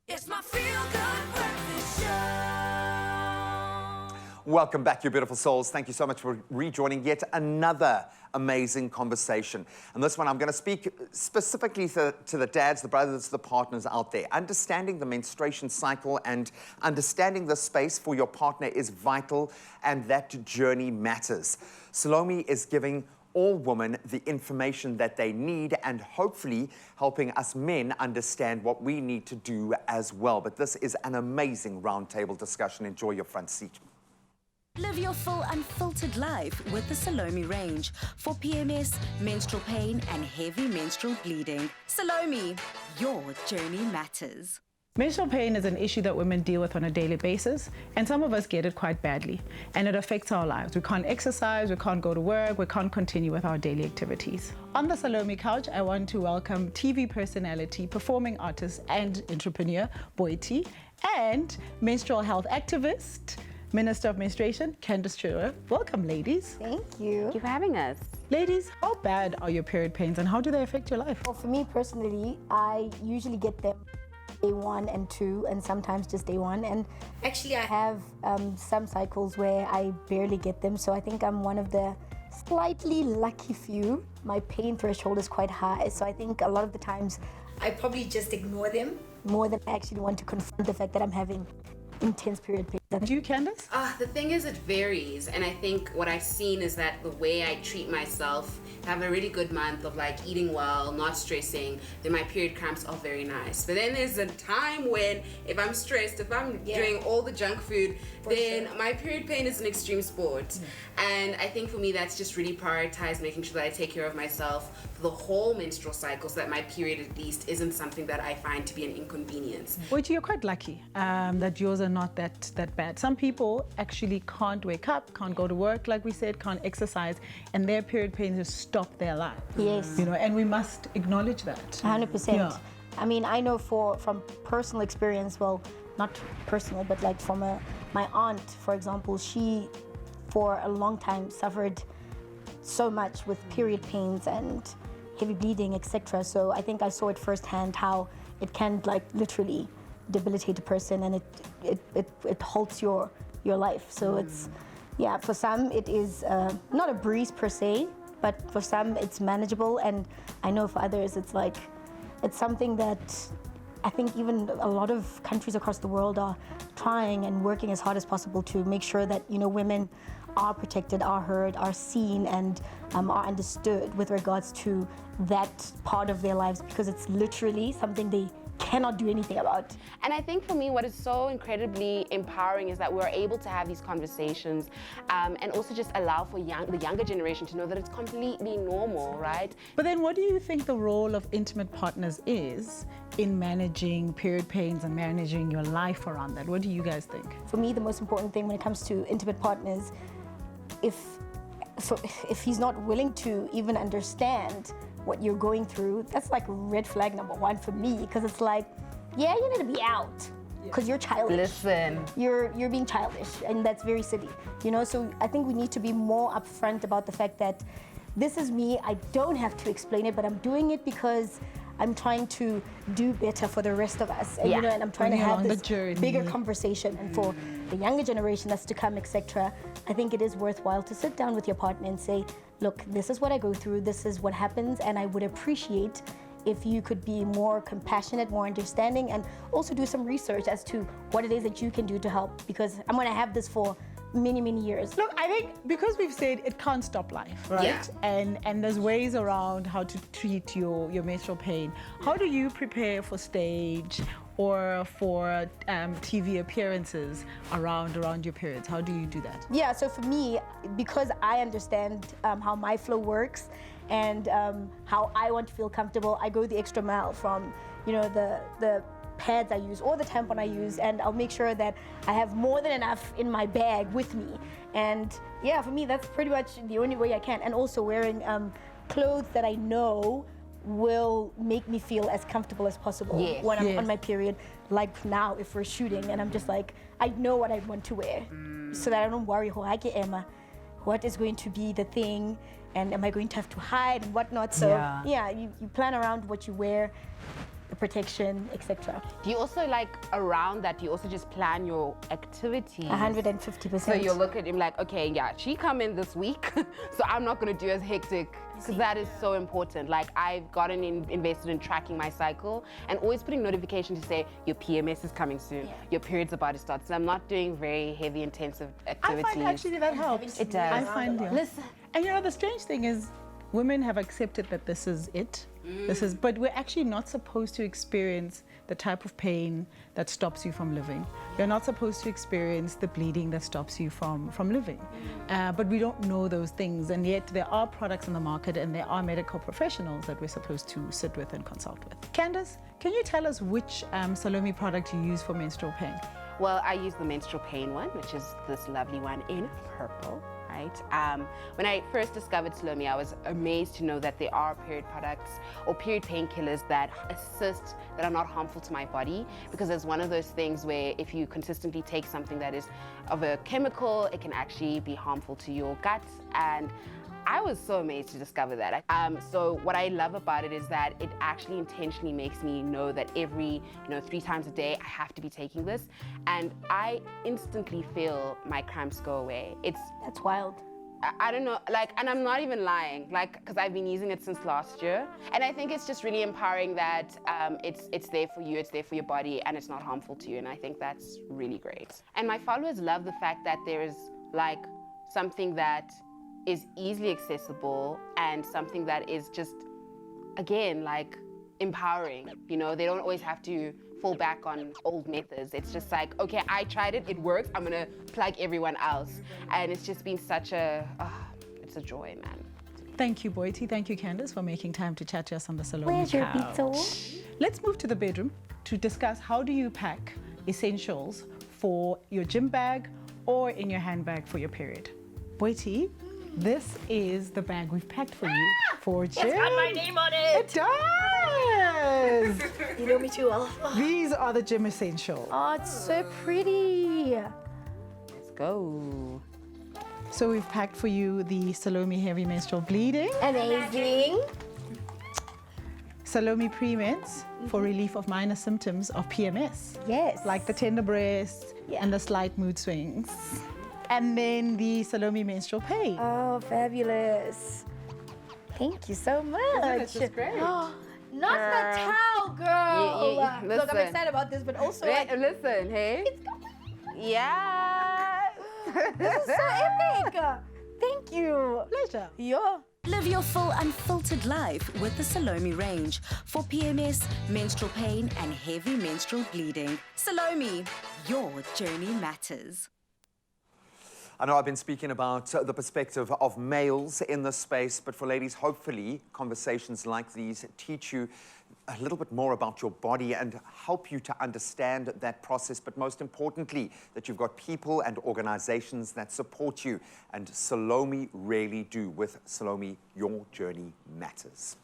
It's my feel-good breakfast show. Welcome back, you beautiful souls. Thank you so much for rejoining yet another amazing conversation. And this one, I'm going to speak specifically to the dads, the brothers, the partners out there. Understanding the menstruation cycle and understanding the space for your partner is vital, and that journey matters. Salome is giving all women the information that they need and hopefully helping us men understand what we need to do as well. But this is an amazing roundtable discussion. Enjoy your front seat. Live your full unfiltered life with the Salome range for PMS, menstrual pain and heavy menstrual bleeding. Salome, your journey matters. Menstrual pain is an issue that women deal with on a daily basis, and some of us get it quite badly, and it affects our lives. We can't exercise, we can't go to work, we can't continue with our daily activities. On the Salome couch, I want to welcome TV personality, performing artist and entrepreneur, Boity, and menstrual health activist, Minister of Menstruation, Candice Chua. Welcome, ladies. Thank you. Thank you for having us. Ladies, how bad are your period pains and how do they affect your life? Well, for me personally, I usually get them day 1 and 2 and sometimes just day 1. And actually I have some cycles where I barely get them. So I think I'm one of the slightly lucky few. My pain threshold is quite high. So I think a lot of the times I probably just ignore them more than I actually want to confront the fact that I'm having intense period pain. Do you, Candice? The thing is, it varies, and I think what I've seen is that the way I treat myself, have a really good month of like eating well, not stressing, then my period cramps are very nice. But then there's a time when if I'm stressed, if I'm doing all the junk food, then my period pain is an extreme sport. And I think for me that's just really prioritized making sure that I take care of myself for the whole menstrual cycle so that my period at least isn't something that I find to be an inconvenience. Boity, you're quite lucky that yours are not that bad. Some people actually can't wake up, can't go to work, like we said, can't exercise, and their period pains just stop their life. Yes. You know, and we must acknowledge that. 100%. Yeah. I mean, I know from personal experience, well, not personal, but like from my aunt, for example, she for a long time suffered so much with period pains and heavy bleeding, etc. So I think I saw it firsthand how it can like literally debilitate a person, and it halts your life. So it's, yeah, for some it is not a breeze per se, but for some it's manageable, and I know for others it's like, it's something that I think even a lot of countries across the world are trying and working as hard as possible to make sure that, you know, women are protected, are heard, are seen, and are understood with regards to that part of their lives, because it's literally something they cannot do anything about. And I think for me what is so incredibly empowering is that we're able to have these conversations and also just allow for the younger generation to know that it's completely normal, right? But then what do you think the role of intimate partners is in managing period pains and managing your life around that? What do you guys think? For me, the most important thing when it comes to intimate partners, if he's not willing to even understand what you're going through, that's like red flag number 1 for me, because it's like, yeah, you need to be out because you're childish. Listen. You're being childish, and that's very silly, you know. So I think we need to be more upfront about the fact that this is me. I don't have to explain it, but I'm doing it because I'm trying to do better for the rest of us, and, you know, and I'm trying to have this bigger conversation. And for the younger generation that's to come, etc., I think it is worthwhile to sit down with your partner and say, look, this is what I go through, this is what happens, and I would appreciate if you could be more compassionate, more understanding, and also do some research as to what it is that you can do to help, because I'm going to have this for many, many years. Look, I think because we've said it can't stop life, right? Yeah. And there's ways around how to treat your menstrual pain. How do you prepare for stage or for TV appearances around your periods? How do you do that? Yeah, so for me, because I understand how my flow works and how I want to feel comfortable, I go the extra mile from, you know, the pads I use or the tampon I use, and I'll make sure that I have more than enough in my bag with me. And yeah, for me, that's pretty much the only way I can. And also wearing clothes that I know will make me feel as comfortable as possible when I'm on my period. Like now, if we're shooting and I'm just like, I know what I want to wear, so that I don't worry, Emma, what is going to be the thing, and am I going to have to hide and whatnot. So yeah, you plan around what you wear. the protection, etc. Do you also like around that? Do you also just plan your activities? 150%. So you'll look at him like, okay, yeah, she come in this week, so I'm not gonna do as hectic, because that is so important. Like I've gotten invested in tracking my cycle and always putting notifications to say your PMS is coming soon, your period's about to start. So I'm not doing very heavy, intensive activities. I find actually that helps. It does. I find, yeah. Listen. And you know, the strange thing is, women have accepted that this is it. But we're actually not supposed to experience the type of pain that stops you from living. You're not supposed to experience the bleeding that stops you from living. But we don't know those things, and yet there are products in the market and there are medical professionals that we're supposed to sit with and consult with. Candace, can you tell us which SALOME product you use for menstrual pain? Well, I use the menstrual pain one, which is this lovely one in purple. Right? When I first discovered SALOME, I was amazed to know that there are period products or period painkillers that assist, that are not harmful to my body, because it's one of those things where if you consistently take something that is of a chemical, it can actually be harmful to your gut. And I was so amazed to discover that. So what I love about it is that it actually intentionally makes me know that every, 3 times a day, I have to be taking this. And I instantly feel my cramps go away. That's wild. I don't know, and I'm not even lying, because I've been using it since last year. And I think it's just really empowering that it's there for you, it's there for your body, and it's not harmful to you. And I think that's really great. And my followers love the fact that there is something that is easily accessible and something that is just, again, empowering. They don't always have to fall back on old methods. It's just like, okay, I tried it, it works, I'm gonna plug everyone else. And it's just been such it's a joy, man. Thank you, Boity. Thank you, Candace, for making time to chat to us on the SALOME Where's your couch. pizza? Let's move to the bedroom to discuss how do you pack essentials for your gym bag or in your handbag for your period. Boity, this is the bag we've packed for you for gym. It's got my name on it. It does. You know me too well. These are the gym essentials. Oh, it's so pretty. Let's go. So we've packed for you the SALOME Heavy Menstrual Bleeding, Amazing. SALOME Pre-Meds for relief of minor symptoms of PMS. Yes. Like the tender breasts and the slight mood swings. And then the SALOME Menstrual Pain. Oh, fabulous. Thank you so much. It's just great. Not the towel, girl. Yeah, Look, I'm listen. excited about this, but also Listen, hey? Yeah. this is so epic. Thank you. Pleasure. Yeah. Live your full unfiltered life with the SALOME range for PMS, menstrual pain, and heavy menstrual bleeding. SALOME, your journey matters. I know I've been speaking about the perspective of males in this space, but for ladies, hopefully conversations like these teach you a little bit more about your body and help you to understand that process, but most importantly, that you've got people and organizations that support you, and SALOME really do. With SALOME, your journey matters.